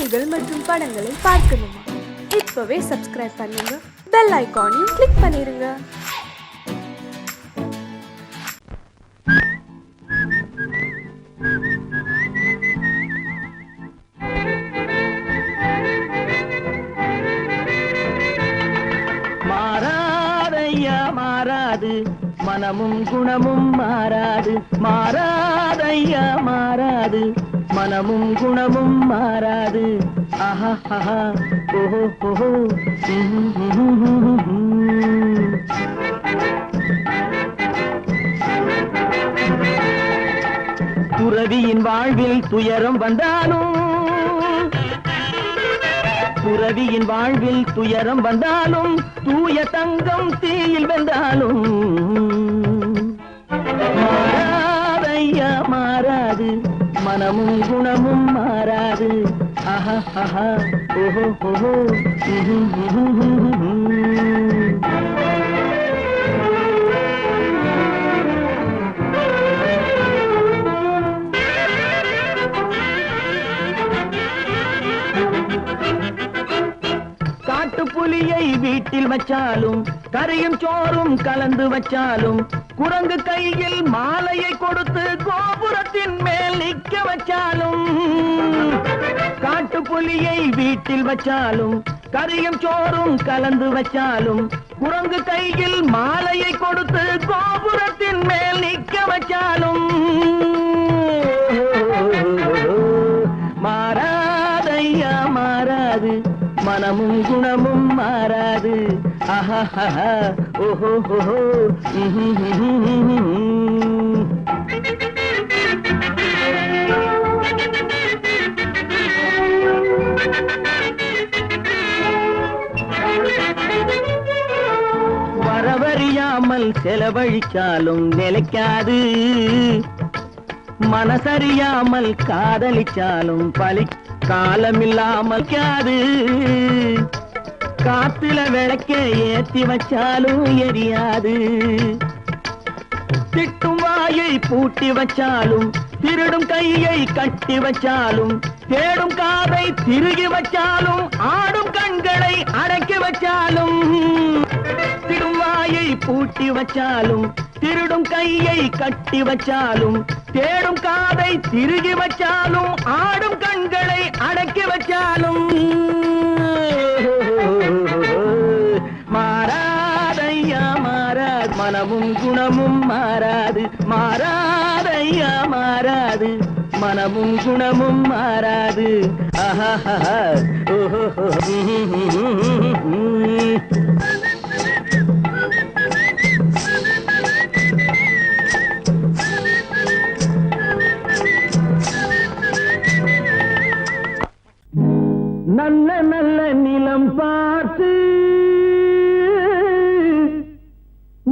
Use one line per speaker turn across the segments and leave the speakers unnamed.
செய்திகள் மற்றும் படங்களை பார்க்கணுமா? இப்பவே சப்ஸ்கிரைப் பண்ணுங்க, பெல் ஐகானையும் கிளிக் பண்ணிருங்க.
மாறாதையா மாறாது, மனமும் குணமும் மாறாது. மாறாதையா மாறாது, மனமும் குணமும் மாறாது. ஆஹா ஆஹா ஓஹோ ஓஹோ. துறவியின் வாழ்வில் துயரம் வந்தாலும், துறவியின் வாழ்வில் துயரம் வந்தாலும், தூய தங்கம் தீயில் வென்றாலும் மாறாதையா மாறாது, மனமும் குணமும் மாறாது. ஆஹா ஆஹா ஓஹோ ஓஹோ. புலியை வீட்டில் வச்சாலும், கரையும் சோறும் கலந்து வச்சாலும், குரங்கு கையில் மாலையை கொடுத்து கோபுரத்தின் மேல் நிற்க வச்சாலும், காட்டு புலியை வீட்டில் வச்சாலும், கரையும் சோறும் கலந்து வச்சாலும், குரங்கு கையில் மாலையை கொடுத்து கோபுரத்தின் மேல் நிற்க வச்சாலும் மாறாதையா மாறாது, மனமும் குணமும் மாறாது. ஆஹா ஆஹா ஓஹோ ஓஹோ. வரவறியாமல் செலவழிச்சாலும் நிலைக்காது, மனசறியாமல் காதலிச்சாலும் காலமில்லாமல் காது. காத்துல விளக்க ஏத்தி வச்சாலும் எரியாது, திட்டும் வாயை பூட்டி வச்சாலும், திருடும் கையை கட்டி வச்சாலும், தேடும் காதை திருகி வச்சாலும், ஆடும் கண்களை அடக்கி வச்சாலும், திடும் வாயை பூட்டி வச்சாலும், திருடும் கையை கட்டி வச்சாலும், தேடும் காதை திருகி வச்சாலும், ஆடும் கண்களை அடக்கி வச்சாலும் மாறாதையா மாறாது, மனமும் குணமும் மாறாது. மாறாதையா மாறாது, மனமும் குணமும் மாறாது. ஆஹா ஆஹா ஓஹோ. நல்ல நல்ல நிலம் பார்த்து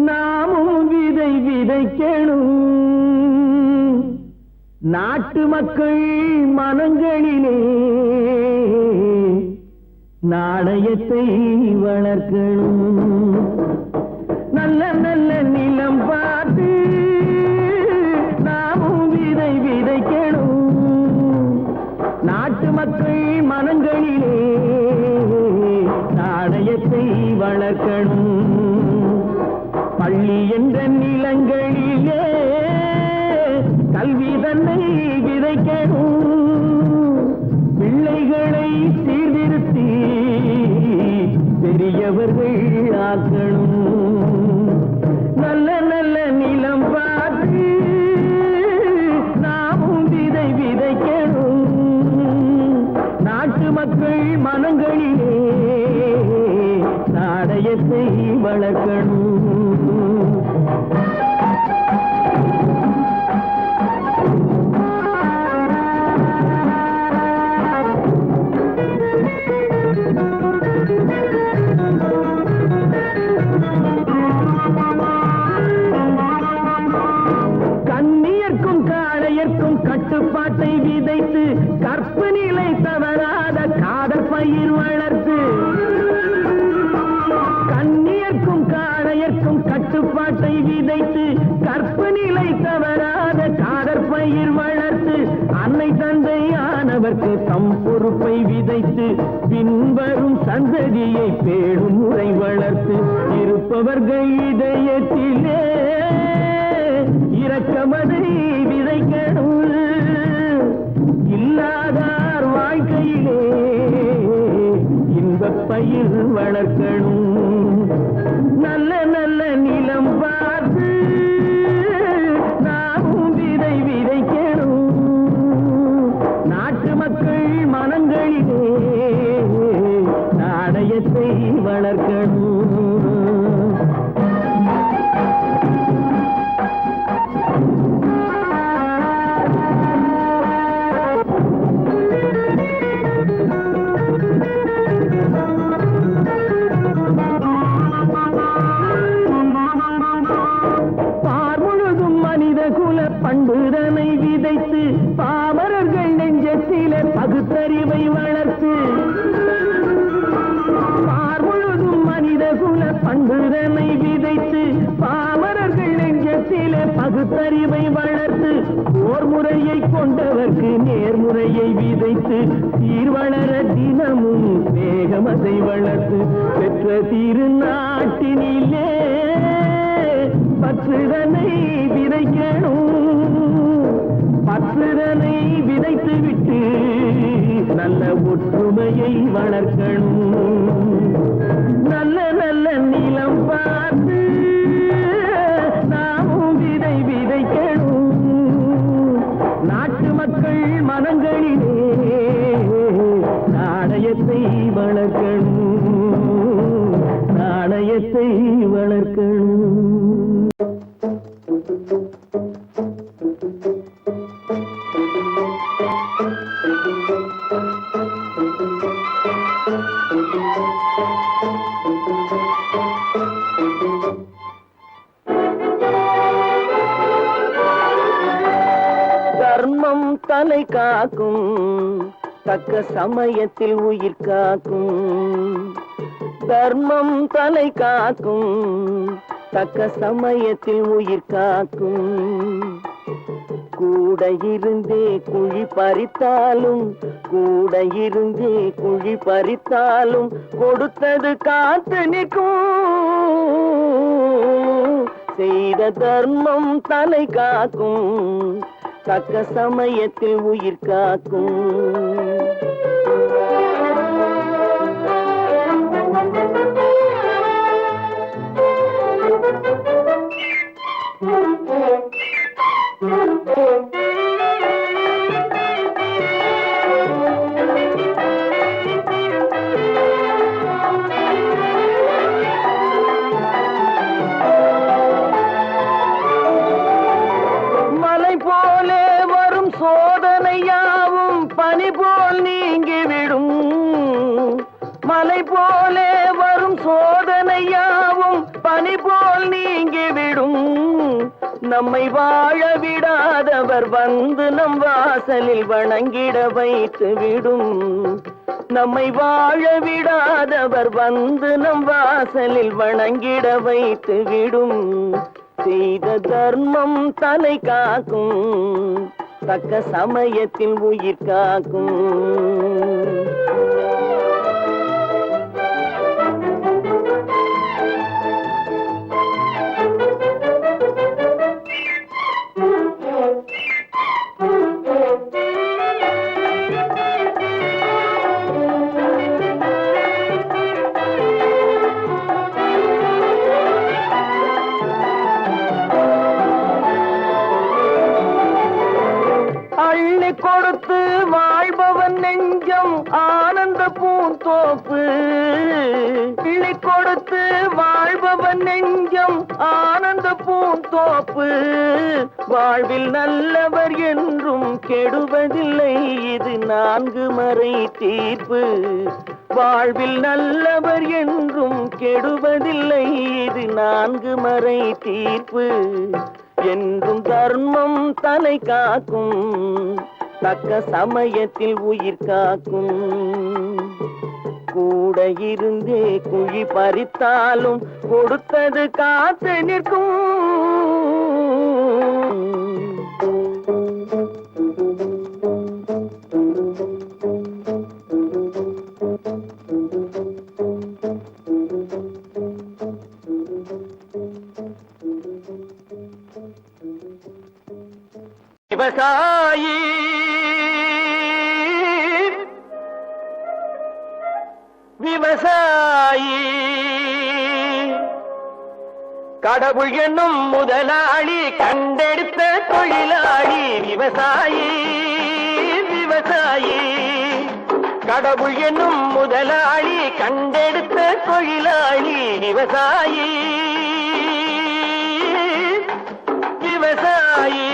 நாமும் விதை விதைக்கணும், நாட்டு மக்கள் மனங்களிலே நாணயத்தை வளர்க்கணும். நல்ல நல்ல நிலம் பார்த்து நாமும் விதை விதைக்கணும், நாட்டு மக்கள் மனங்களிலே நாணயத்தை வளர்க்கணும். பள்ளி என்ற நிலங்களிலே கல்வி தன்னை விதைக்கணும், பிள்ளைகளை சீர்திருத்தி பெரியவர்கள் ஆக்கணும். நல்ல நல்ல நிலம் பார்த்து நாமும் விதை விதைக்கணும், நாட்டு மக்கள் மனங்களிலே நாணயத்தை வளர்க்கணும். கண்ணியர்க்கும் காளையர்க்கும் கட்டுப்பாட்டை விதைத்து, கற்பு நிலை தவறாத காதற் பயிர் வளர்த்து, கண்ணியர்க்கும் காளையர்க்கும் கட்டுப்பாட்டை விதைத்து, கற்பு நிலை தவறாத காதற் பயிர் வளர்த்து, அன்னை தந்தை ஆன அவரவர்க்கு தம் பொறுப்பை விதைத்து பின்வரும் சந்ததியை பேடும் முறை வளர்த்து இருப்பவர்கள் இதயத்திலே இரக்கமதை விதைக்கணும், இல்லாதார் வாழ்க்கையிலே இன்பப் பயிர் வளர்க்கணும். நல்ல நல்ல நிலம் பார்த்து நாமும் விதை விதைக்கணும், நாட்டு மக்கள் மனங்களிலே நாணயத்தை வளர்க்கணும். பண்புதனை விதைத்து பாமரர்கள் நெஞ்சத்திலே பகுத்தறிவை வளர்த்து பார்முழுதும் மனித குல பண்புதனை விதைத்து பாமரர்கள் நெஞ்சத்திலே பகுத்தறிவை வளர்த்து ஓர் முறையை கொண்டவர்க்கு நேர்முறையை விதைத்து சீர்வளர தினமும் வேகமதை வளர்த்து பெற்ற திருநாட்டினிலே பற்றுதனை விதைக்கணும், பற்றுதனை விதைத்து விட்டு நல்ல ஒற்றுமையை வளர்க்கணும். நல்ல நல்ல நிலம் பார்த்து நாமும் விதை விதைக்கணும், நாட்டு மக்கள் மனங்களிலே நாணயத்தை வளர்க்கணும், நாணயத்தை வளர்க்கணும். தர்மம் தலை காக்கும், தக்க சமயத்தில் உயிர் காக்கும். தர்மம் தலை காக்கும், தக்க சமயத்தில் உயிர் காக்கும். கூட இருந்தே குழி பறித்தாலும், கூட இருந்தே குழி பறித்தாலும் கொடுத்தது காத்து நிற்கும். செய்த தர்மம் தலை காக்கும், தக்க சமயத்தில் உயிர் காக்கும். மலை போலே வரும் சோதனையாவும் பனி போல் நீங்கிவிடும், மலை போலே வரும் சோதனையாவும் பனி போல் நீங்கிவிடும். நம்மை வாழ விடாதவர் வந்து நம் வாசலில் வணங்கிட வைத்து விடும், நம்மை வாழ விடாதவர் வந்து நம் வாசலில் வணங்கிட வைத்து விடும். செய்த தர்மம் தலை காக்கும், தக்க சமயத்தில் உயிர் காக்கும். கொடுத்து வாழ்பவன் நெஞ்சம் ஆனந்த பூந்தோப்பு, கிளி கொடுத்து வாழ்பவன் நெஞ்சம் ஆனந்த பூந்தோப்பு. வாழ்வில் நல்லவர் என்றும் கெடுவதில்லை, இது 4 மறை தீர்ப்பு. வாழ்வில் நல்லவர் என்றும் கெடுவதில்லை, இது 4 மறை தீர்ப்பு. என்றும் தர்மம் தலை காக்கும், தக்க சமயத்தில் உயிர் காக்கும். கூட இருந்தே குழி பறித்தாலும் கொடுத்தது காத்து நிற்கும்.
விவசாயி விவசாயி கடவுள் என்னும் முதலாளி கண்டெடுத்த தொழிலாளி விவசாயி விவசாயி கடவுள் என்னும் முதலாளி கண்டெடுத்த தொழிலாளி விவசாயி விவசாயி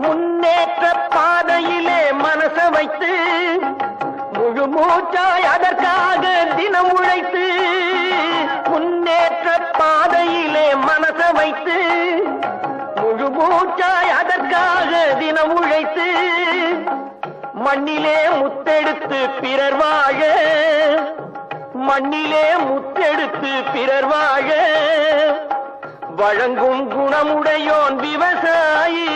முன்னேற்ற பாதையிலே மனச வைத்து முழு மூச்சாய் அதற்காக தினம் உழைத்து முன்னேற்ற பாதையிலே மனச வைத்து முழு மூச்சாய் அதற்காக தினம் உழைத்து மண்ணிலே முத்தெடுத்து பிறர் வாழ மண்ணிலே முத்தெடுத்து பிறர் வாழ வழங்கும் குணமுடையோன் விவசாயி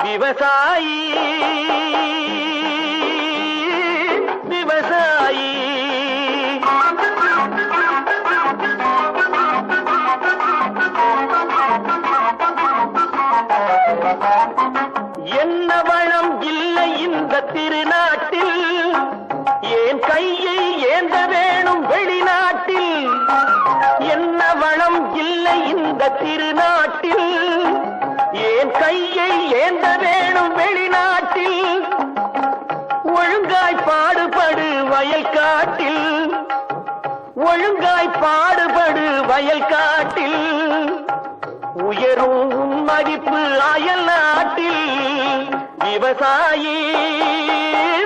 விவசாயி விவசாயி என்ன வளம் இல்லை இந்த திருநாட்டில் ஏன் கையை ஏந்த வேணும் வெளிநாட்டில் என்ன வளம் இல்லை இந்த திருநாட்டில் ஏன் கையை ஏந்த வேணும் வெளிநாட்டில் ஒழுங்காய் பாடுபடு வயல் காட்டில் ஒழுங்காய் பாடுபடு வயல் காட்டில் உயரும் மதிப்பு அயல் நாட்டில் விவசாயி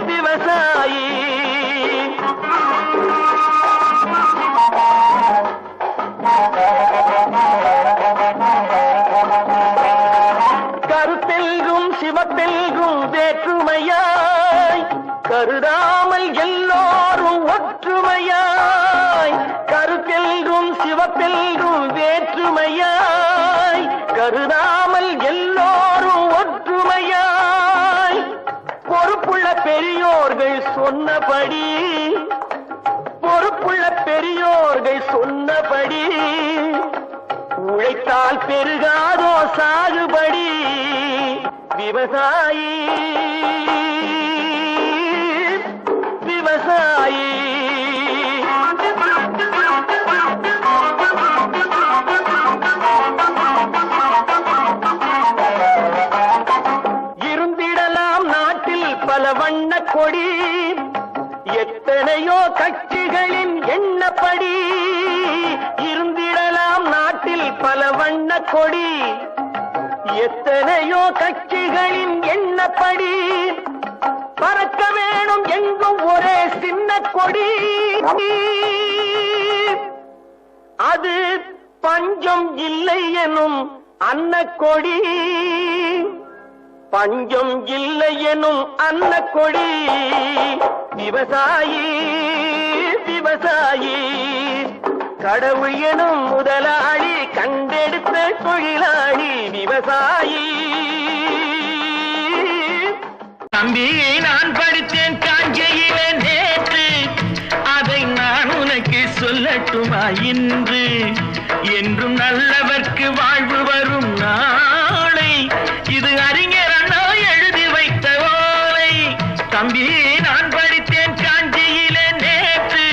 விவசாயி கருத்தெல்கும் சிவத்தெல்கும் வேற்றுமையாய் கருதாமல் எல்லோரும் ஒற்றுமையாய் கருத்தெல்கும் சிவத்தெல்கும் வேற்றுமையாய் கருதாமல் எல்லோரும் ஒற்றுமையாய் பொறுப்புள்ள பெரியோர்கள் சொன்னபடி பொறுப்புள்ள பெரியோர்கள் சொன்னபடி உழைத்தால் பெருகாதோ சாகுபடி விவசாயி விவசாயி இருந்திடலாம் நாட்டில் பல வண்ண கொடி எத்தனையோ கட்சிகளின் எண்ணப்படி இருந்திடலாம் நாட்டில் பல வண்ண கொடி எத்தனையோ கட்சிகளின் எண்ணப்படி பறக்க வேணும் எங்கும் ஒரே சின்ன கொடி அது பஞ்சம் இல்லை எனும் அன்னக்கொடி பஞ்சம் இல்லை எனும் அன்னக்கொடி விவசாயி விவசாயி கடவுள் எனும் முதலாளி கண்டெடுத்த தொழிலாளி விவசாயி
தம்பி நான் படித்தேன் காஞ்சியிலே நேற்று அதை நான் உனக்கு சொல்லட்டுமா இன்று என்றும் நல்லவர்க்கு வாழ்வு வரும் நாளை இது அறிஞர் அண்ணா எழுதி வைத்த ஓலை தம்பி நான் படித்தேன் காஞ்சியிலே நேற்று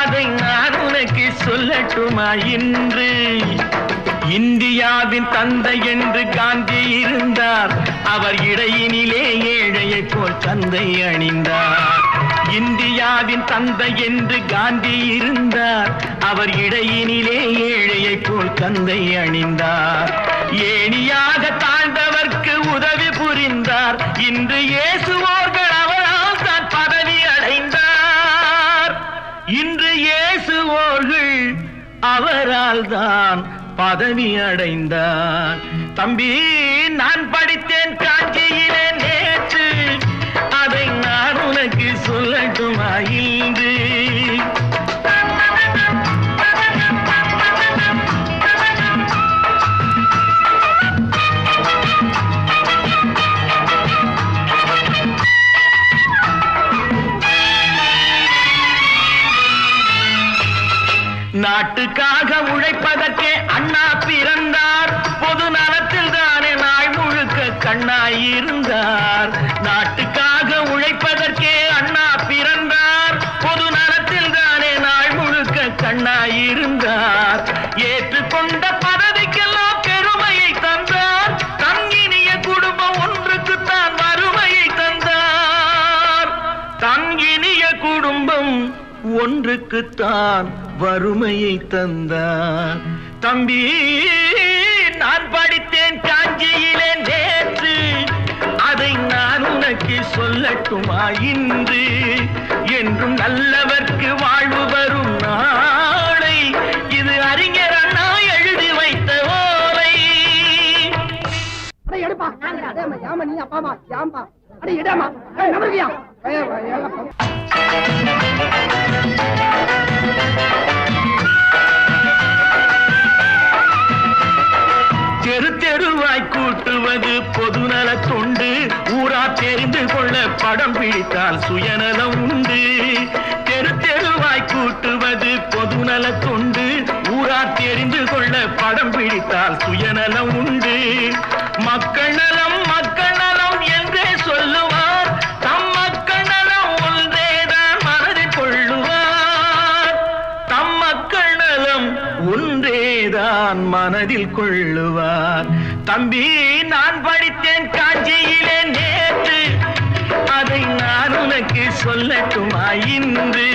அதை நான் உனக்கு சொல்லட்டுமா இன்று இந்தியாவின் தந்தை என்று காந்தி இருந்தார் அவர் இடையினிலே ஏழையை போல் தந்தை அணிந்தார் இந்தியாவின் தந்தை என்று காந்தி இருந்தார் அவர் இடையினிலே ஏழையை போல் தந்தை அணிந்தார் ஏணியாக தாழ்ந்தவர்க்கு உதவி புரிந்தார் இன்று இயேசுவோர்கள் அவரால் தான் பதவி அடைந்தார் இன்று இயேசுவோர்கள் அவரால் தான் பதவி அடைந்தார் தம்பி நான் படித்தேன் காஞ்சியிலே நேற்று அதை நான் உனக்கு சொல்லட்டுமா இன்று
நாட்டுக்காக உழைப்பதற்கே அண்ணா பிறந்தார். பொது நலத்தில் தானே நாள் முழுக்க கண்ணாயிருந்தார். நாட்டுக்காக உழைப்பதற்கே அண்ணா பிறந்தார். பொது நலத்தில் தானே நாள் முழுக்க கண்ணாயிருந்தார். ஏற்றுக்கொண்ட பதவிக்கெல்லாம் பெருமையை தந்தார். தங்கினிய குடும்பம் ஒன்றுக்குத்தான் வறுமையை தந்தார். தங்கினிய குடும்பம் ஒன்றுக்குத்தான் வறுமையை தந்தார். தம்பி, நான் படித்தேன் காஞ்சியிலே நேற்று, அதை நான் உனக்கு சொல்லட்டுமா இன்று? என்றும் நல்லவர்க்கு வாழ்வு வரும் நாளை, இது அறிஞர் அண்ணா எழுதி வைத்த ஓலை. தெரு தெருவாய் கூட்டுவது பொதுநல தொண்டு. ஊரா தெரிந்து கொள்ள படம் பிடித்தால் சுயநலம் உண்டு. தெரு தெருவாய் கூட்டுவது பொதுநல தொண்டு. ஊரா தெரிந்து கொள்ள படம் பிடித்தால் சுயநலம் உண்டு. மக்கள் நலம் மக்கள் நலம் என்றே சொல்லுவார். தம் மக்கள் நலம் ஒன்றேதான் மனதில் கொள்ளுவார். தம் மக்கள் நலம் ஒன்றேதான் மனதில் கொள்ளுவார். தம்பி, நான் படித்தேன் காஞ்சியிலே நேற்று, அதை நான் உனக்கு சொல்லட்டுமா இன்று?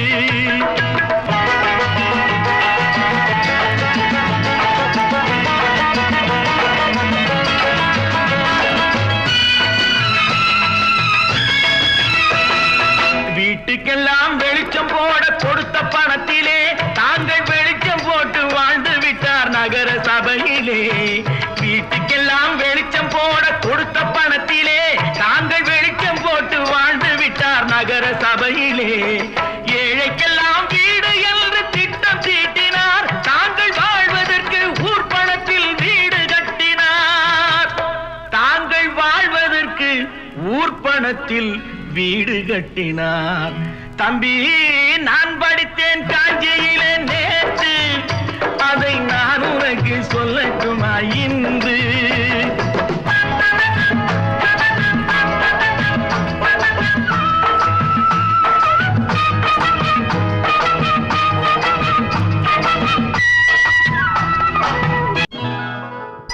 வீட்டுக்கெல்லாம் வெளிச்சம் போட கொடுத்த பணத்திலே தாங்கள் வெளிச்சம் போட்டு வாழ்ந்து விட்டார் நகர சபையிலே. வீட்டுக்கெல்லாம் வெளிச்சம் போட கொடுத்த பணத்திலே தாங்கள் வெளிச்சம் போட்டு வாழ்ந்து விட்டார் நகர சபையிலே. ஏழைக்கெல்லாம் வீடு என்று திட்டம் தீட்டினார். தாங்கள் வாழ்வதற்கு ஊர் பணத்தில் வீடு கட்டினார். தாங்கள் வாழ்வதற்கு ஊர் பணத்தில் வீடு கட்டினார். தம்பி, நான் படித்தேன் காஞ்சியிலே நேற்று, அதை நான் உனக்கு சொல்லட்டுமா இன்று?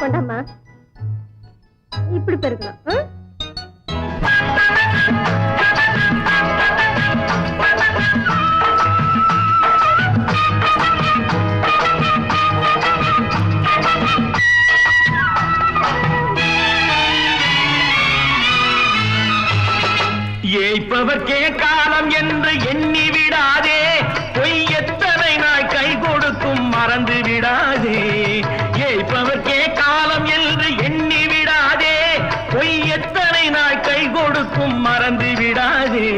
கொண்டாமா, இப்படி பெருக்கலாம்.
ஏய்ப்பவர்க்கே காலம் என்று எண்ணி விடாதே. பொய் எத்தனை நாய் கை கொடுக்கும் மறந்து விடாதே. ஏய்ப்பவர்க்கே காலம் என்று எண்ணி விடாதே. பொய் எத்தனை நாய் கை கொடுக்கும் மறந்து விடாதே.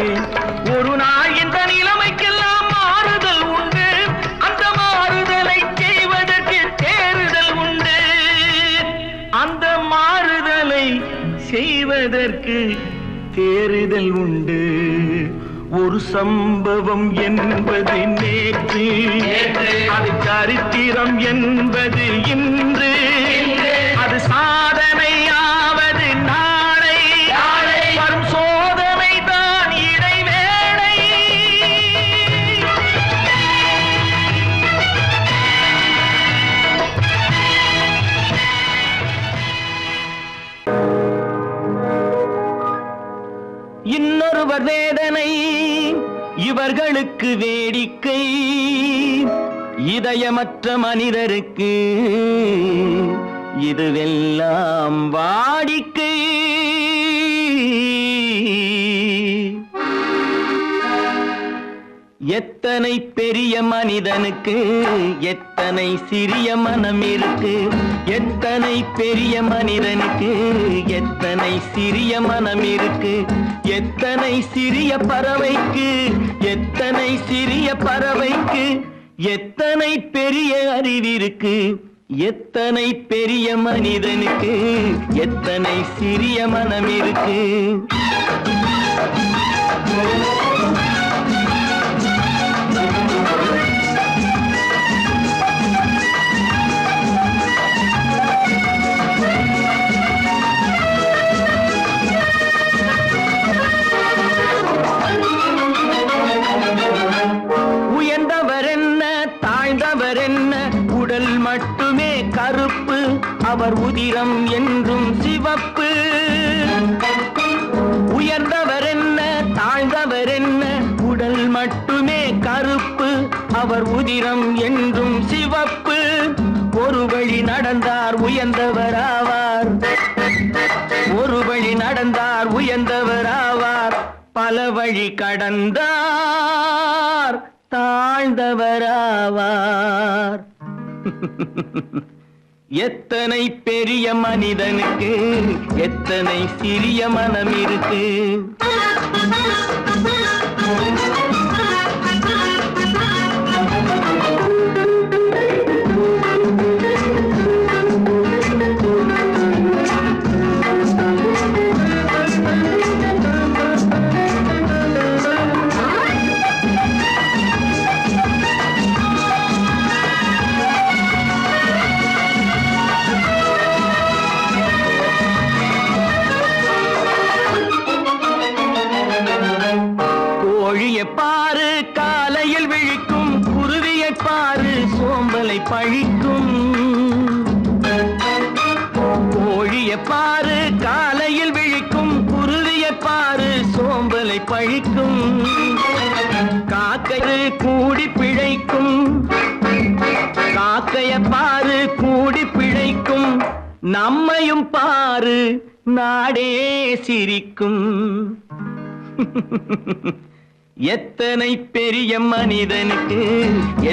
ஒரு நாள் இந்த நிலைமைக்கெல்லாம் மாறுதல் உண்டு. அந்த மாறுதலை செய்வதற்கு தேறுதல் உண்டு. அந்த மாறுதலை செய்வதற்கு தேறுதல் உண்டு. ஒரு சம்பவம் என்பது நேற்று, அது சரித்திரம் என்பது இன்று. அது சாதனையாவது நாளை, வரும் சோதனை தான் இடைவேளை. இன்னொருவர் வேதனை இவர்களுக்கு வேடிக்கை. இதயமற்ற மனிதருக்கு இதுவெல்லாம் வாடிக்கை. எத்தனை பெரிய மனிதனுக்கு எத்தனை சிறிய மனம் இருக்கு. எத்தனை பெரிய மனிதனுக்கு எத்தனை சிறிய மனம் இருக்கு. எத்தனை சிறிய பறவைக்கு எத்தனை சிறிய பறவைக்கு எத்தனை பெரிய அறிவிருக்கு. எத்தனை பெரிய மனிதனுக்கு எத்தனை சிறிய மனம் இருக்கு. கருப்பு, அவர் உதிரம் என்றும் சிவப்பு. உயர்ந்தவர் என்ன தாழ்ந்தவர் என்ன, உடல் மட்டுமே கருப்பு, அவர் உதிரம் என்றும் சிவப்பு. ஒரு வழி நடந்தார் உயர்ந்தவராவார், ஒரு வழி நடந்தார் உயர்ந்தவராவார். பல வழி கடந்தார் தாழ்ந்தவராவார். எத்தனை பெரிய மனிதனுக்கு எத்தனை சிறிய மனம் இருக்கு. பாரு காலையில் விழிக்கும், குருவியை பாரு சோம்பலை பழிக்கும். கோழியை பாரு காலையில் விழிக்கும், குருவியை பாரு சோம்பலை பழிக்கும். காக்கை கூடி பிழைக்கும், காக்கைய பாரு கூடி பிழைக்கும். நம்மையும் பாரு நாடே சிரிக்கும். எத்தனை பெரிய மனிதனுக்கு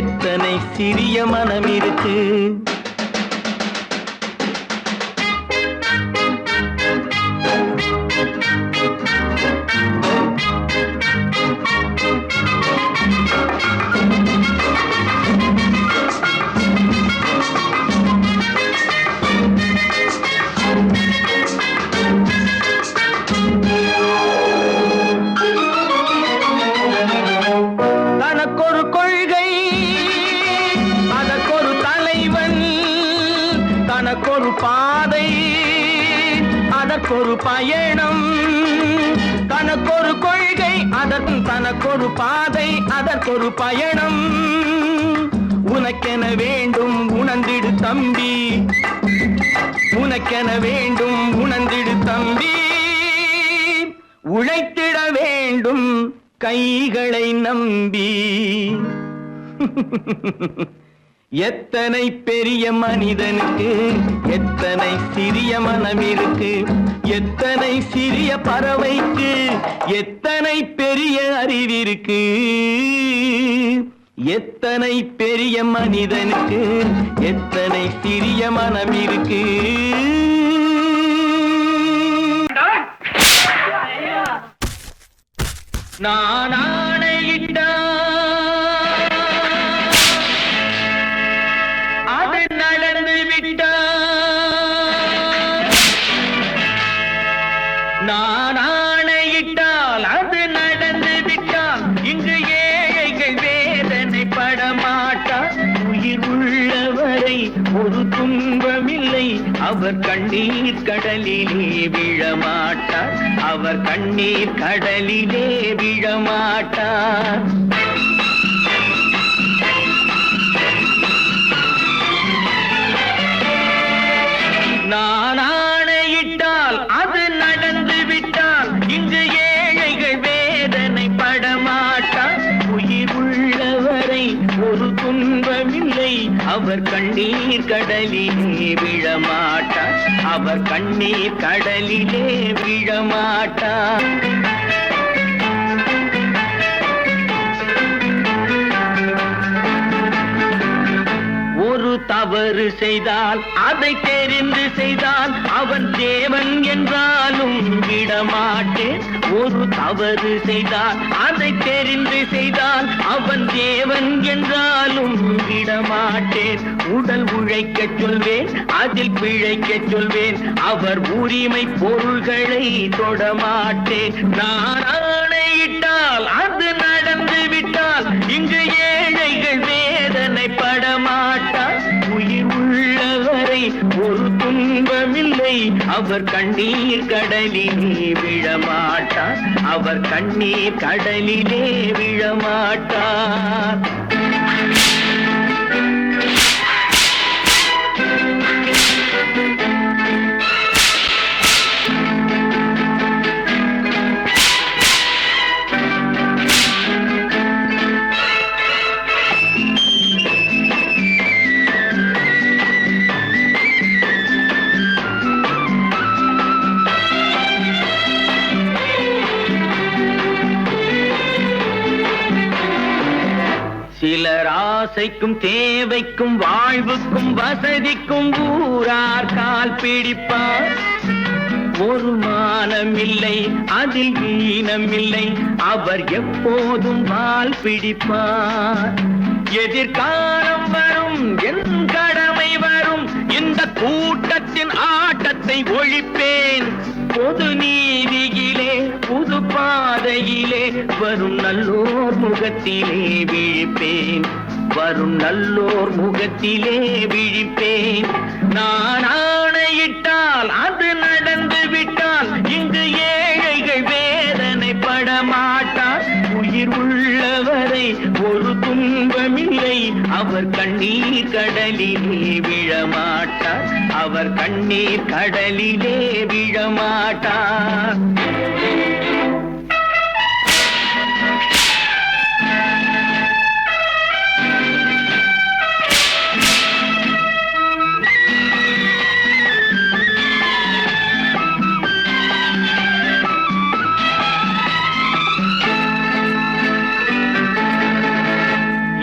எத்தனை சிறிய மனம் இருக்கு. தனக்கொரு பாதை அதற்கொரு பயணம், தனக்கொரு கொள்கை அதற்கும் தனக்கொரு பாதை அதற்கொரு பயணம். உனக்கென வேண்டும் உணர்ந்திடு தம்பி, உனக்கென வேண்டும் உணர்ந்திடு தம்பி. உழைத்திட வேண்டும் கைகளை நம்பி. எத்தனை பெரிய மனிதனுக்கு எத்தனை சிறிய மனம் இருக்கு. எத்தனை சிறிய பறவைக்கு எத்தனை பெரிய அறிவிருக்கு. எத்தனை பெரிய மனிதனுக்கு எத்தனை சிறிய மனம் இருக்கு. நான் ஆணையிட்டான் அது நடந்து விட்டான். நான் ஆணையிட்டால் அது நடந்து விட்டால் இங்கு ஏழைகள் வேதனை படமாட்டார். உயிர் உள்ளவரை ஒரு துன்பமில்லை, அவர் கண்ணீர் கடலிலே விழமாட்டார். அவர் கண்ணீர் கடலிலே விழமாட்டார். நான் ஆணையிட்டால் அது நடந்து விட்டால் இங்கு ஏழைகள் வேதனை படமாட்டார். உயிர் உள்ளவரை ஒரு துன்பமில்லை, அவர் கண்ணீர் கடலிலே விழமாட்டார். அவர் கண்ணீர் கடலிலே விழமாட்டார். ஒரு தவறு செய்தால் அதை தெரிந்து செய்தால் அவன் தேவன் என்றாலும் விடமாட்டேன். ஒரு தவறு செய்தால் அதை தெரிந்து செய்தால் அவன் தேவன் என்றாலும் விடமாட்டேன். உடல் உழைக்கச் சொல்வேன், அதில் பிழைக்கச் சொல்வேன், அவர் உரிமை பொருள்களை தொடமாட்டேன். நான் ஆணையிட்டால் அது நடந்து விட்டால் இங்கு ஏழைகள் வேதனை படமாட்டார். உயிர் உள்ளவரை ஒரு துன்பமில்லை, அவர் கண்ணீர் கடலிலே விழமாட்டார். அவர் கண்ணீர் கடலிலே விழமாட்டார். ஆசைக்கும் தேவைக்கும் வாழ்வுக்கும் வசதிக்கும் ஊரார் கால் பிடிப்பார். ஒரு மானமில்லை அதில் ஈனமில்லை, அவர் எப்போதும் வால் பிடிப்பார். எதிர்காலம் வரும் என் கடமை வரும், இந்த கூட்டத்தின் ஆட்டத்தை ஒழிப்பேன். பொது நீதியிலே புது பாதையிலே வரும் நல்லோர் முகத்திலே விழிப்பேன். வரும் நல்லோர் முகத்திலே விழிப்பேன். நான் ஆணையிட்டால் அது நடந்து விட்டால் இங்கு ஏழைகள் வேதனைப்பட மாட்டார். உயிர் உள்ளவரை ஒரு துன்பமில்லை, அவர் கண்ணீர் கடலிலே விழமாட்டார். அவர் கண்ணீர் கடலிலே விழமாட்டார்.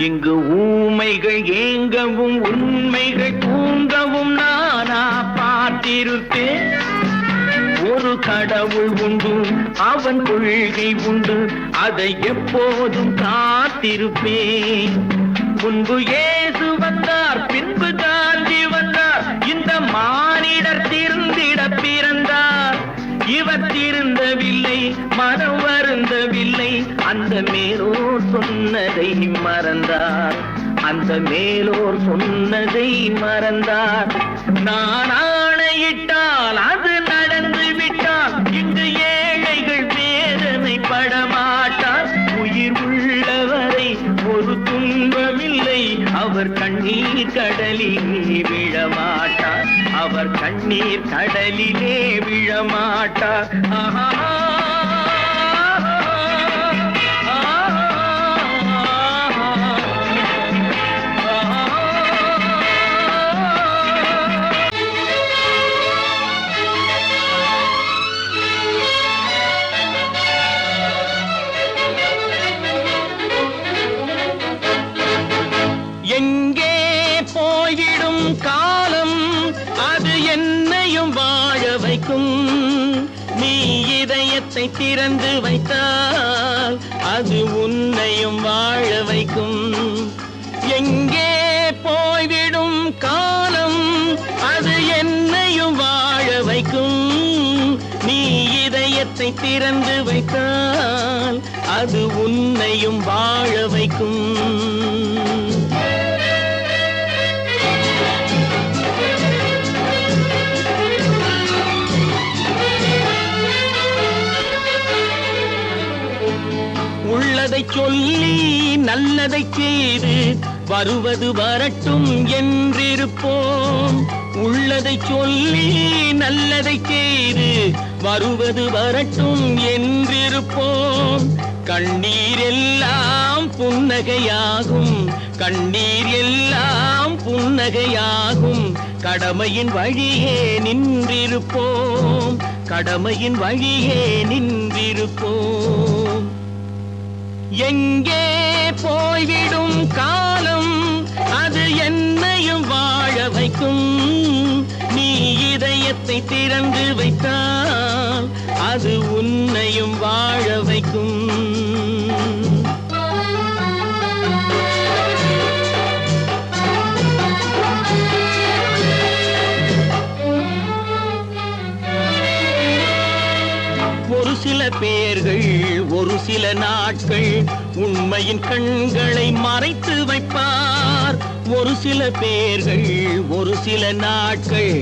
இங்கு ஊமைகள் ஏங்கவும் உண்மைகள் தூங்கவும் நானா பார்த்திருப்பேன். ஒரு கடவுள் உண்டு, அவன் கொள்கை உண்டு, அதை எப்போதும் காத்திருப்பேன். முன்பு இயேசு வந்தார், பின்பு காந்தி வந்தார், இந்த மானிடர் திருந்திட பிறந்தார். இவர் திருந்தவில்லை, மனம் வருந்தவில்லை, அந்த மேலோர் சொன்னதை மறந்தார். அந்த மேலோர் சொன்னதை மறந்தார். நான் ஆணையிட்டால் அது நடந்து விட்டால் இங்கு ஏழைகள் வேதனைப்பட மாட்டார். உயிர் உள்ளவரை ஒரு துன்பமில்லை, அவர் கண்ணீர் கடலிலே விழமாட்டார். அவர் கண்ணீர் கடலிலே விழமாட்டார். ஆஹா. எங்கே போய்விடும் காலம், அது என்னையும் வாழ வைக்கும். நீ இதயத்தை திறந்து வைத்தால் அது உன்னையும் வாழ வைக்கும். எங்கே போய்விடும் காலம், அது என்னையும் வாழ வைக்கும். நீ இதயத்தை திறந்து வைத்தால் அது உன்னையும் வாழ வைக்கும். உள்ளதை சொல்லி நல்லதை செய்து வருவது வரட்டும் என்றிருப்போம். உள்ளதை சொல்லி நல்லதை செய்து வருவது வரட்டும் என்றிருப்போம். கண்ணீர் எல்லாம் புன்னகையாகும், கண்ணீர் எல்லாம் புன்னகையாகும். கடமையின் வழியே நின்றிருப்போம், கடமையின் வழியே நின்றிருப்போம். எங்கே போய்விடும் காலம், அது என்னையும் வாழ வைக்கும். நீ இதயத்தை திறந்து வைத்தால் அது உன்னையும் வாழ வைக்கும். ஒரு சில பேர்கள் ஒரு சில நாட்கள் உண்மையின் கண்களை மறைத்து வைப்பார். ஒரு சில பேர்கள் ஒரு சில நாட்கள்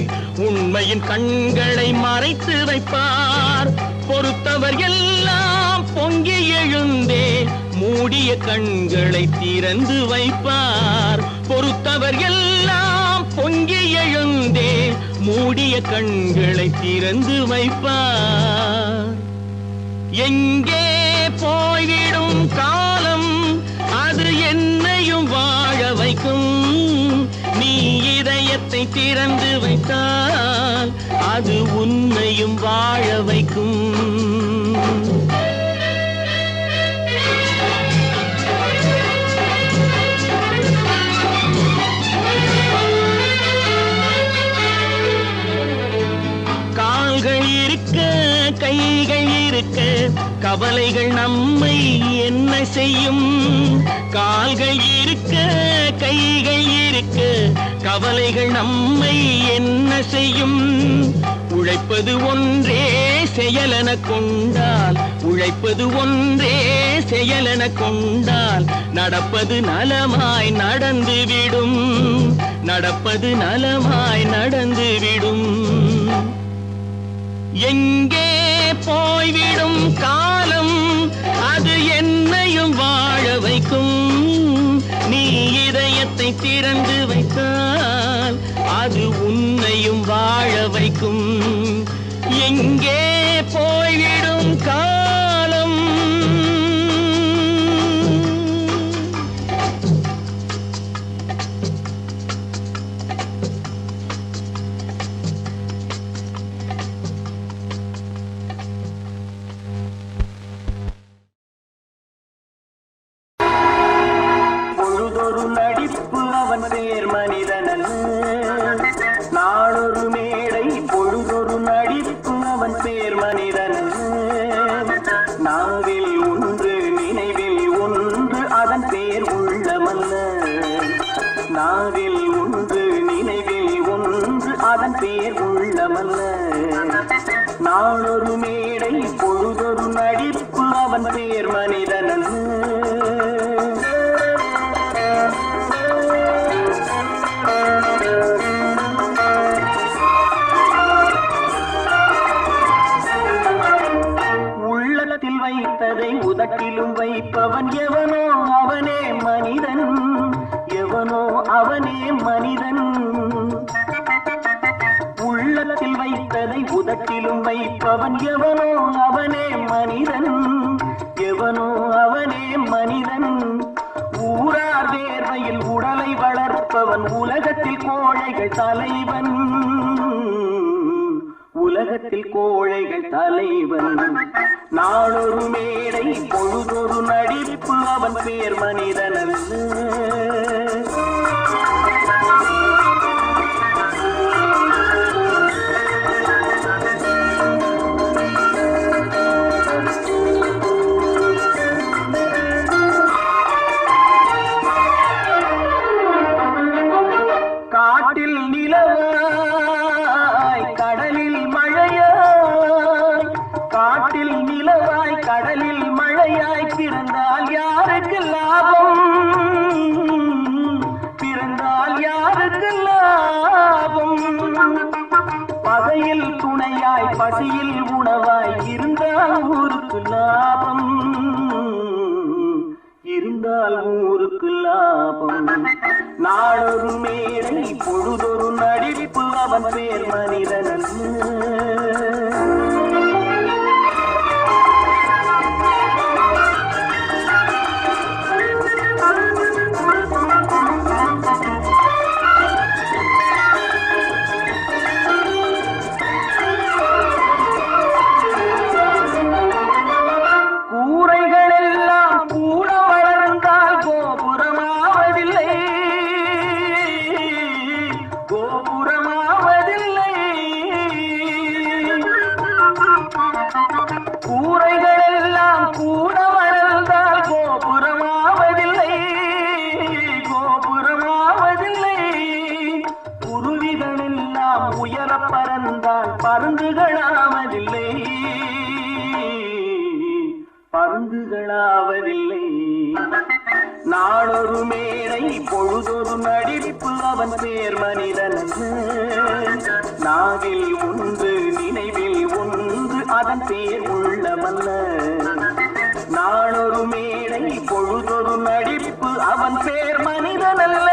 உண்மையின் கண்களை மறைத்து வைப்பார். பொறுத்தவர் எல்லாம் பொங்கி எழுந்தே மூடிய கண்களை திறந்து வைப்பார். பொறுத்தவர் எல்லாம் பொங்கி எழுந்தே மூடிய கண்களை திறந்து வைப்பார். எங்கே போய்விடும் காலம், அது என்னையும் வாழ வைக்கும். நீ இதயத்தை திறந்து வைத்தால் அது உன்னையும் வாழ வைக்கும்.
இருக்க கைகள் இருக்க கவலைகள் நம்மை என்ன செய்யும்? கால்கள் இருக்க கைகள் இருக்க கவலைகள் நம்மை என்ன செய்யும்? உழைப்பது ஒன்றே செயலென கொண்டால், உழைப்பது ஒன்றே செயலென கொண்டால் நடப்பது நலமாய் நடந்துவிடும், நடப்பது நலமாய் நடந்துவிடும். எங்கே போய்விடும் காலம் அது என்னையும் வாழ வைக்கும். நீ இதயத்தை திறந்து வைத்தால் அது உன்னையும் வாழ வைக்கும். எங்கே போய்விடும் காலம்.
பொழுதொரு நடிப்பு அவன் பேர் மனிதனல்ல, நாளொரு மேடை பொழுதொரு நடிப்பு அவன் பேர் மனிதனல்ல. நாவில் ஒன்று நினைவில் ஒன்று அதன் பேர் உள்ளமல்ல, நாவில் ஒன்று நினைவில் ஒன்று அதன் பேர் உள்ளமல்ல. நாளொரு மேடை பொழுதொரு நடிப்பு அவன் பேர் மனிதனல்ல. உள்ளத்தில் வைத்ததை உதட்டிலும் வைப்பவன் எவனோ அவனே மனிதன், எவனோ அவனே மனிதன். உள்ளத்தில் வைத்ததை உதட்டிலும் வைப்பவன் எவனோ அவனே மனிதன், எவனோ அவனே மனிதன். ஊரார் வேர்வையில் உடலை வளர்ப்பவன் உலகத்தில் கோழைகள் தலைவன், உலகத்தில் கோழைகள் தலைவன். நாளொரு மேடை பொழுதொரு நடிப்பு அவன் பேர் மனிதனல்ல. காட்டில் நிலவாய் கடலில் மழையாய், காட்டில் நிலவாய் கடலில் மழையாய் பிறந்தால் யாருக்கு லாபம், பிறந்தால் யாருக்கு லாபம். பகையில் துணையாய் பசியில் உணவாய் இருந்தால் ஊருக்கு லாபம், இருந்தால் ஊருக்கு லாபம். நாளொரு மேடை பொழுதொரு நடிப்பு அவன் பேர் மனிதனல்ல. கூரைகள் எல்லாம் கூட வளர்ந்தால் கோபுரமாவதில்லை, கோபுரமாவதில்லை. கூரைகள் எல்லாம் கூட வளர்ந்தால் கோபுரமாவதில்லை, கோபுரமாவதில்லை. குருவிகள் எல்லாம் உயர பறந்தால் பருந்துகளாவதில்லை, பருந்துகளாவதில்லை. நாளொரு மேடை பொழுதொரு நடிப்பு அவன் பேர் மனிதனல்ல. நாவில் ஒன்று நினைவில் ஒன்று அதன் பேர் உள்ளமல்ல. நாளொரு மேடை பொழுதொரு நடிப்பு அவன் பேர் மனிதனல்ல.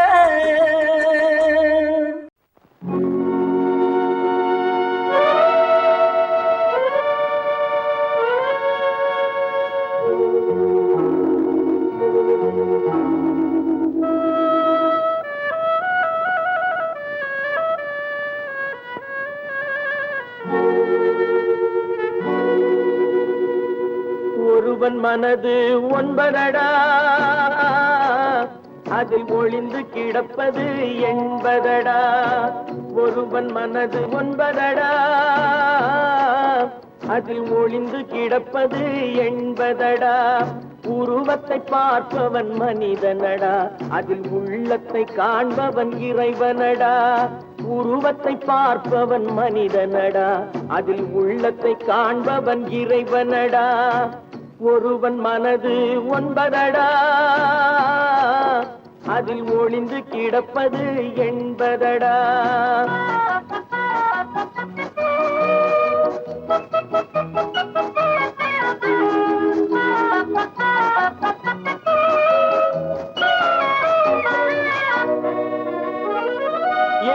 ஒருவன் மனது ஒன்பதடா, அதில் ஒளிந்து கிடப்பது என்பதடா. ஒருவன் மனது ஒன்பதடா, அதில் ஒளிந்து கிடப்பது எண்பதடா. உருவத்தை பார்ப்பவன் மனிதனடா, அதில் உள்ளத்தை காண்பவன் இறைவனடா. உருவத்தை பார்ப்பவன் மனிதனடா, அதில் உள்ளத்தை காண்பவன் இறைவனடா. ஒருவன் மனது ஒன்பதடா, அதில் ஒளிந்து கிடப்பது எண்பதடா.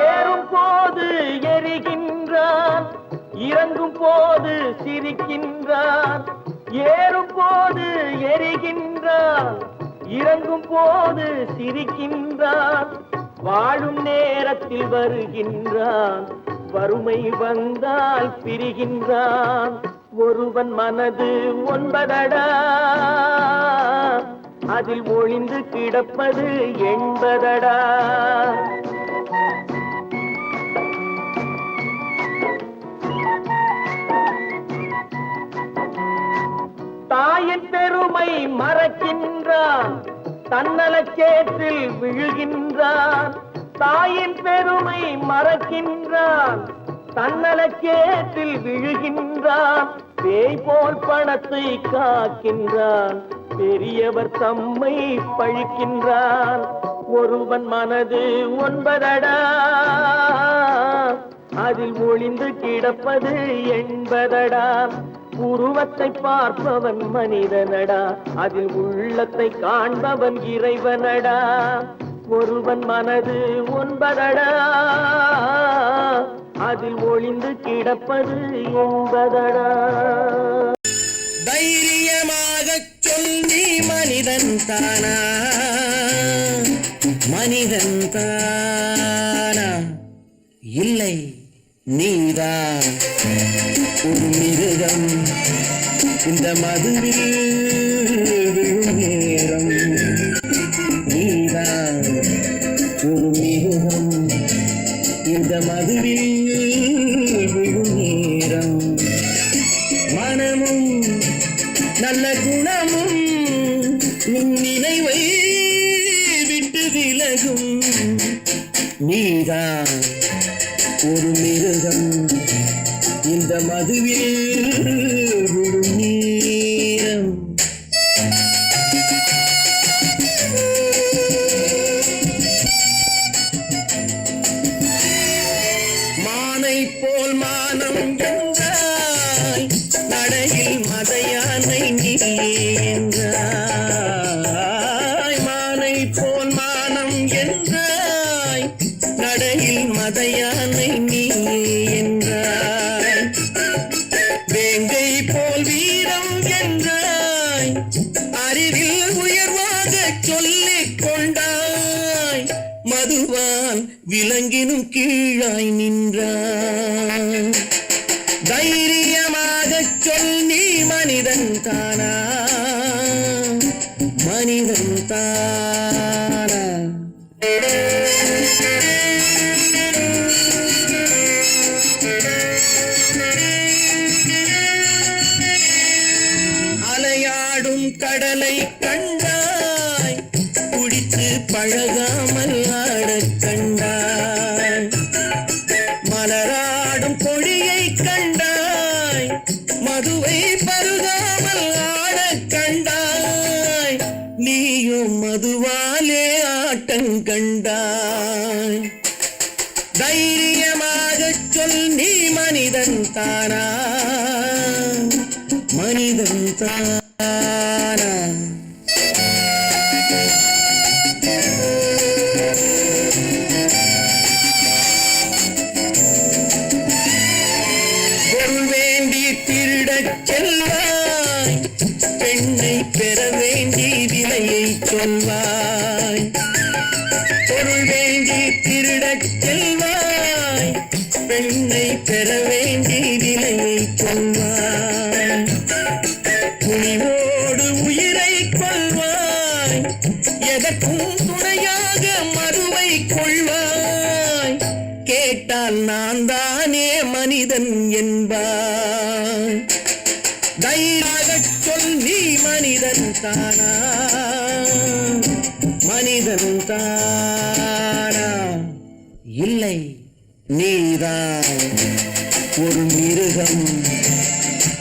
ஏறும் போது எரிகின்றான், இறங்கும் போது சிரிக்கின்றான். ஏறும் போது எரிகின்றான், இறங்கும் போது சிரிக்கின்றான். வாழும் நேரத்தில் வருகின்றான், வறுமை வந்தால் பிரிகின்றான். ஒருவன் மனது ஒன்பதடா, அதில் ஒளிந்து கிடப்பது எண்பதடா. தாயின் பெருமை மறக்கின்றான், தன்னலச்சேற்றில் விழுகின்றான். தாயின் பெருமை மறக்கின்றான், தன்னலச்சேற்றில் விழுகின்றான். பேய் போல் பணத்தை காக்கின்றான், பெரியவர் தம்மை பழிக்கின்றான். ஒருவன் மனது ஒன்பதடா, அதில் ஒளிந்து கிடப்பது எண்பதடா. உருவத்தை பார்ப்பவன் மனிதனடா, அதில் உள்ளத்தை காண்பவன் இறைவனடா. ஒருவன் மனது ஒன்பதடா, அதில் ஒளிந்து கிடப்பது எண்பதடா.
தைரியமாகச் சொல்லி மனிதன் தானா, மனிதன் தானா? இல்லை, நீதான் ஒரு மிருகம். இந்த மதுவில் விழும் நேரம் நீதான் ஒரு மிருகம். இந்த மதுவில் விழும் நேரம் மனமும் நல்ல குணமும் உன் நினைவை விட்டு விலகும். நீதான் ஒரு மிருகம். இந்த மதுவில் விழும் நேரம் மானை போல் மானம் என்றாய், நடையில் மதையானை நீ என்றாய். மானை போல் மானம் என்றாய், நடையில் மதையானை நீ என்றாய். வேங்கை போல் வீரம் என்றாய், அறிவில் உயர்வாக சொல்லிக் கொண்டாய். மதுவான் விலங்கினும் கீழாய் நின்றாய். தைரியமாகச் சொல், நீ மனிதன் தானா, மனிதன் தானா? அலையாடும் கடலை கண்டாய், குடித்து பழகாமல் ஆடக் கண்டாய். மலராடும் கொடியை கண்டாய், மதுவை பருகாமல் ஆடக் கண்டாய். நீயும் மதுவாலே ஆட்டங்கண்டாய். தைரியமாகச் சொல், நீ மனிதன் தானா, மனிதன் தானா? பொருள் வேண்டி திருடச் செல்வாய், பெண்ணை பெற வேண்டி விலையை சொல்வாய். பொருள் வேண்டி திருடச் செல்வாய், பெண்ணை பெற வேண்டி விலையை சொல்வாய். துணிவோடு உயிரை கொள்வாய், எதற்கும் துணையாக மறுவை கொள்வாய். கேட்டால்
மனிதன் என்பார். தைரியமாகச் சொல் நீ மனிதன் தானா, மனிதன் தானா? இல்லை, நீதான் ஒரு மிருகம்.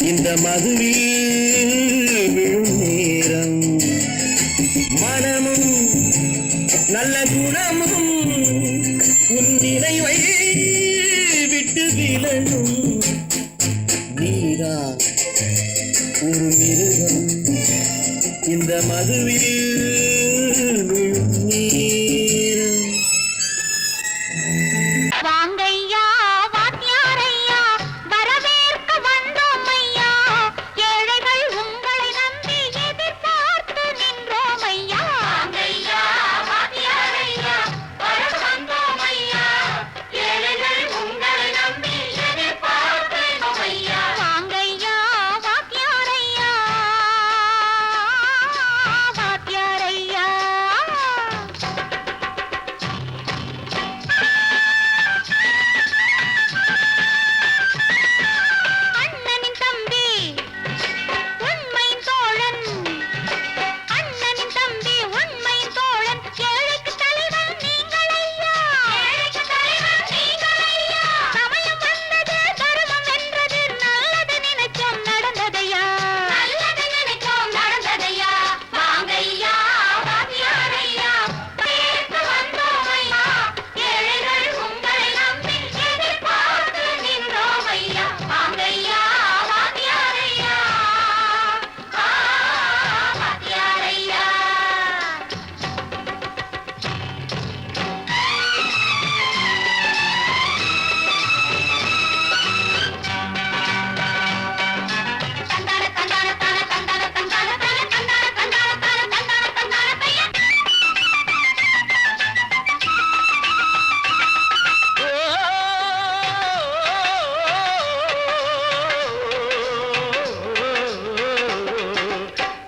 இந்த மதுவில் விழும் நேரம் மனமும் நல்ல குணமும் உன் நினைவை விட்டு விலகும். நீதான் ஒரு மிருகம். இந்த மதுவில் விழும் நேரம்.
வாங்கையா வாத்தியாரையா வரவேற்க வந்தோம் ஐயா, ஏழைகள் உங்களை நம்பி எதிர்பார்த்து நின்றோம் ஐயா. வாங்கையா வாத்தியாரையா வர வந்தோம் ஐயா, ஏழைகள் உங்களை நம்பி எதிர்பார்த்து நின்றோம் ஐயா. வாங்கையா வாத்தியாரையா வாத்தியாரையா. அண்ணனின் தம்பி உண்மையின் தோழன், அண்ணனின் தம்பி உண்மையின் தோழன், ஏழைக்கு தலைவன் நீங்கள் ஐயா, ஏழைக்கு தலைவன் நீங்கள் ஐயா. சமயம் வந்தது தர்மம் வென்றது, நல்லது நினைச்சோம் நடந்ததையா, நல்லது நினைச்சோம் நடந்ததையா. வாங்கையா வாத்தியாரையா கேட்க வந்தோம் ஐயா, ஏழைகள் உங்களை நம்பி எதிர்பார்த்து நின்றோம் ஐயா. வாங்கையா வாத்தியாரையா வாத்தியாரையா. தந்தான தந்தான தான தந்தான தந்தான தான தந்தான தந்தான தான தந்தான தந்தான பையன்.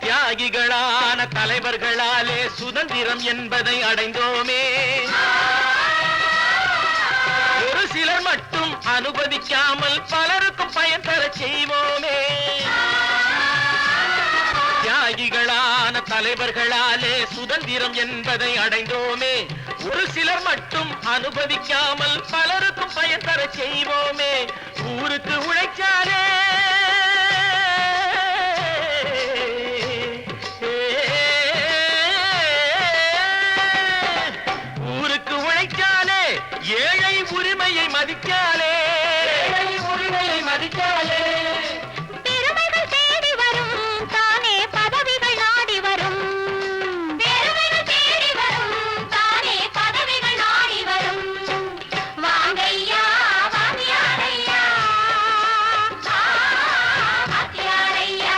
தியாகிகளான தலைவர்களாலே சுதந்திரம் என்பதை அடைந்தோமே. ஒரு சிலர் மட்டும் அனுமதிக்காமல் பலருக்கும் பயன் தரச் செய்வோமே. தியாகிகளான தலைவர்களாலே சுதந்திரம் என்பதை அடைந்தோமே. ஒரு சிலர் மட்டும் அனுமதிக்காமல் பலருக்கும் பயன் தரச் செய்வோமே. ஊருக்கு உழைச்சாலே ஊருக்கு உழைச்சாலே ஏழை உரிமையை மதிக்காலே, ஏழை உரிமையை மதிக்காலே.
பெருமைகள் தேடி வரும் தானே பதவிகள் நாடி வரும், பெருமைகள் தேடி வரும் தானே பதவிகள் நாடி வரும். வாங்கையா வாத்தியாரையா வாத்தியாரையா.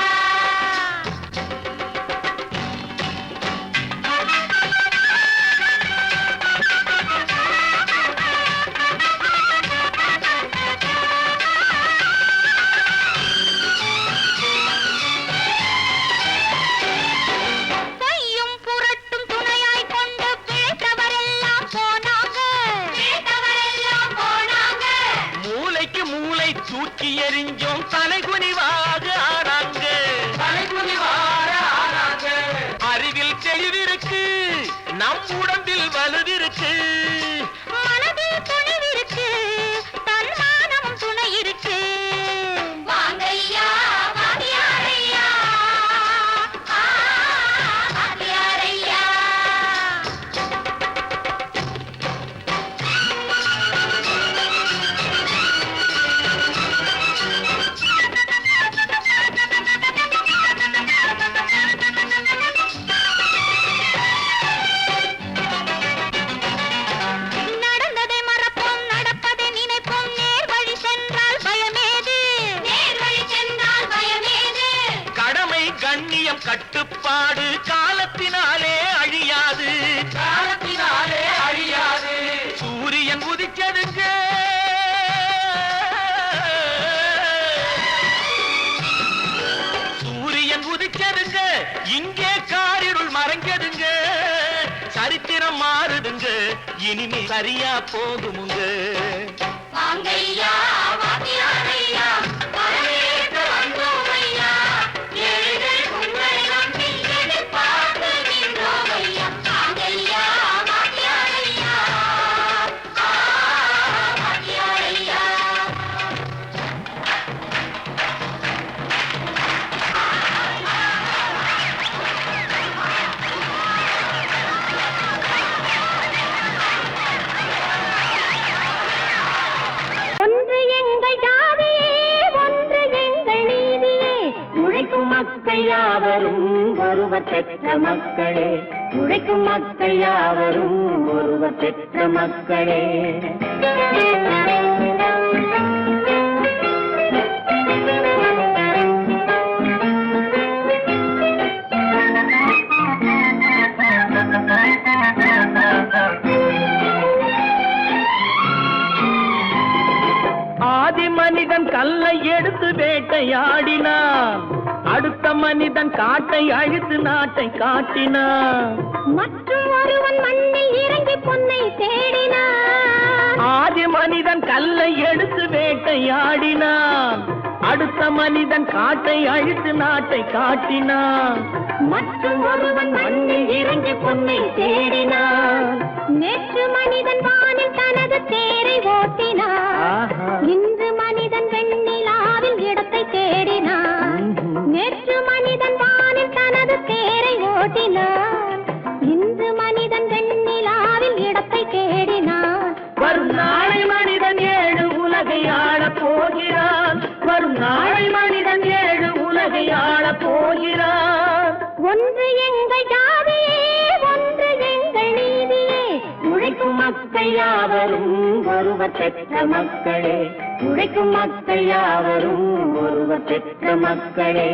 பொய்யும் புரட்டும் துணையாய் கொண்டு பிழைத்தவரெல்லாம் போனாங்க, பிழைத்தவரெல்லாம் போனாங்க.
மூளைக்கு மூளை தூக்கி எறிஞ்சோம் தலைகுனிவாக ஆனாங்க, தலைகுனிவாக ஆனாங்க. அறிவில் தெளிவிருக்கு, நம் உடம்பில் வலுவிருக்கு,
மனதில் துணிவிருக்கு, தன்மானமும் துணை இருக்கு. வாங்கையா வாத்தியாரையா வாத்தியாரையா. நடந்ததை மறப்போம், நடப்பதை நினைப்போம், நேர் வழி சென்றால் பயமேது, நேர் வழி சென்றால் பயமேது.
கடமை கண்ணியம் கட்டுப்பாடு காலத்தினாலே அழியாது, காலத்தினாலே அழியாது. சூரியன் உதிச்சதுங்க, சூரியன் உதிச்சதுங்க, இங்கே காரிருள் மறைஞ்சதுங்க. சரித்திரம் மாறுதுங்க, இனிமே சரியா போகுமுங்க.
வாங்கையா வாத்தியாரையா வரவேற்க வந்தோம் ஐயா ஏழைகள் உங்களை நம்பி எதிர்பார்த்து நின்றோம் ஐயா வாங்கையா வாத்தியாரையா வாத்தியாரையா ஒன்று எங்கள் ஜாதியே ஒன்று எங்கள் நீதியே உழைக்கும் மக்கள் யாவரும் ஒருவர் பெற்ற மக்களே உழைக்கும் மக்கள் யாவரும் ஒருவர் பெற்ற மக்களே
ஆதி மனிதன் கல்லை எடுத்து வேட்டையாடினான், அடுத்த மனிதன் காட்டை அழித்து நாட்டை காட்டினான்.
மற்றும் ஒருவன் மண்ணில் இறங்கி பொன்னை தேடினான்.
ஆதி மனிதன் கல்லை எடுத்து வேட்டையாடினான், அடுத்த மனிதன் காட்டை அழித்து நாட்டை காட்டினான்.
மற்றும் ஒருவன் மண்ணில் இறங்கி பொன்னை தேடினான். நேற்று மனிதன் வானில் தனது தேரை ஓட்டினான். இன்று மனிதன் வெண்ணிலாவில் இடத்தை தேடினான். நேற்று மனிதன் வானில் தனது தேரை ஓட்டினான். இன்று மனிதன் வெண்ணிலாவில் இடத்தை தேடினான்.
வரும் நாளை மனிதன் ஏழு உலகை ஆளப் போகிறான். வரும் நாளை மனிதன் ஏழு உலகை ஆளப் போகிறான்.
ஒன்று எங்கள் ஜாதியே ஒன்று எங்கள் நீதியே உழைக்கும் மக்கள் யாவரும் ஒருவர் பெற்ற மக்களே உழைக்கும் மக்கள் யாவரும் ஒருவர் பெற்ற மக்களே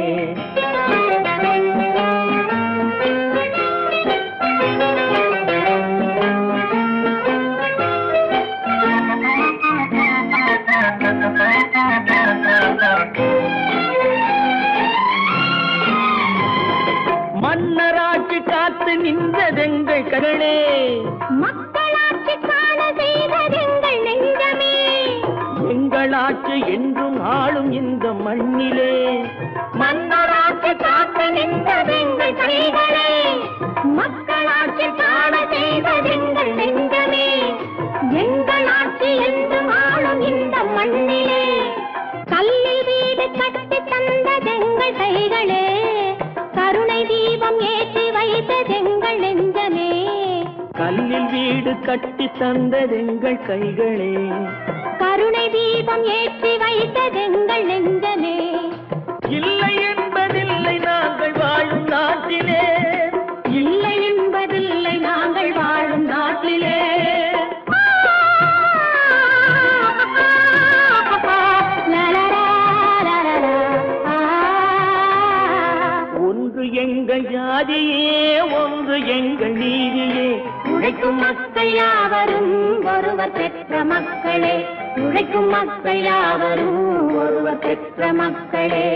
மன்னராட்சி காத்து நின்றதெங்கள் கரணே,
மக்களாட்சி காண செய்ததெங்கள் நெஞ்சமே.
எங்களாட்சி என்றும் ஆளும் இந்த மண்ணிலே.
மன்னராட்சி காத்து நின்றதெங்கள் கைகளே, மக்களாட்சி காண செய்ததெங்கள் நெஞ்சமே. எங்களாட்சி என்றும் ஆளும் இந்த மண்ணிலே. கல்லில் வீடு கட்டி தந்ததெங்கள் கைகளே, கருணை தீபம் ஏற்றி வைத்ததெங்கள் நெஞ்சமே.
கல்லில் வீடு கட்டி தந்ததெங்கள் கைகளே,
கருணை தீபம் ஏற்றி வைத்ததெங்கள் நெஞ்சமே.
இல்லை என்பதில்லை நாங்கள் வாழும் நாட்டிலே.
இல்லை என்பதில்லை நாங்கள் வாழும் நாட்டிலே.
ஒன்று எங்கள் ஜாதியே ஒன்று எங்கள் நீதியே
உழைக்கும் மக்கள் யாவரும் ஒருவர் பெற்ற மக்களே உழைக்கும் மக்கள் யாவரும் ஒருவர் பெற்ற மக்களே.